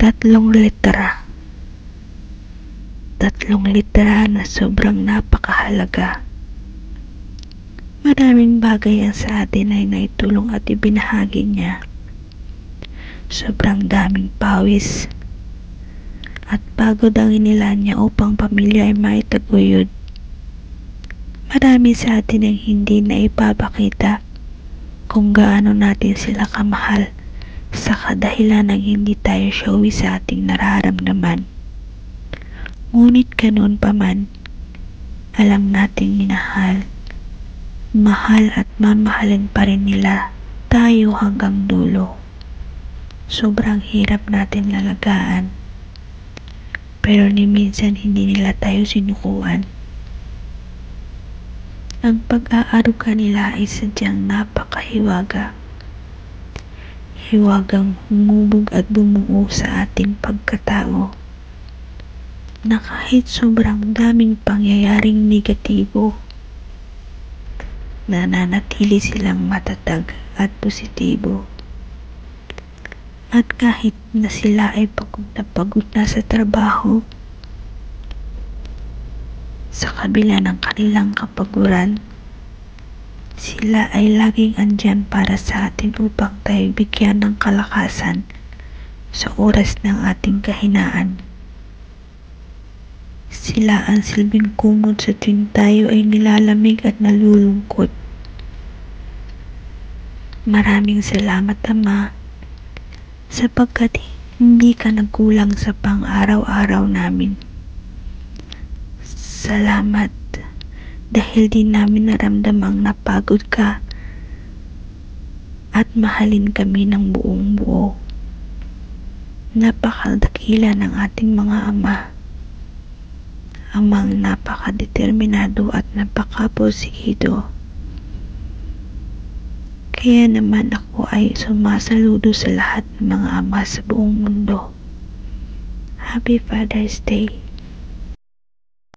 Tatlong litera. Tatlong litera na sobrang napakahalaga. Maraming bagay ang sa atin ay naitulong at ibinahagi niya. Sobrang daming pawis at pagod ang inilaan niya upang pamilya ay maitaguyod. Marami sa atin ang hindi na ipapakita kung gaano natin sila kamahal sa kadahilan ng hindi tayo showy sa ating nararamdaman. Ngunit ganoon pa man, alam nating minahal, mahal at mamahalin pa rin nila tayo hanggang dulo. Sobrang hirap natin lalagaan, pero ni minsan hindi nila tayo sinukuan. Ang pag-aaruga nila ay sadyang napakahiwaga. Hiwagang humubog at bumuo sa ating pagkatao, na kahit sobrang daming pangyayaring negatibo, nananatili silang matatag at positibo. At kahit na sila ay pagod na sa trabaho, sa kabila ng kanilang kapaguran, sila ay laging andyan para sa atin upang tayo bigyan ng kalakasan sa oras ng ating kahinaan. Sila ang silbing kumot sa tuwing tayo ay nilalamig at nalulungkot. Maraming salamat, Ama, sapagkat hindi ka nagkulang sa pang-araw-araw namin. Salamat dahil di namin naramdamang napagod ka at mahalin kami ng buong buo. Napakadakila ng ating mga ama. Amang napakadeterminado at napakaporsigido. Kaya naman ako ay sumasaludo sa lahat ng mga ama sa buong mundo. Happy Father's Day.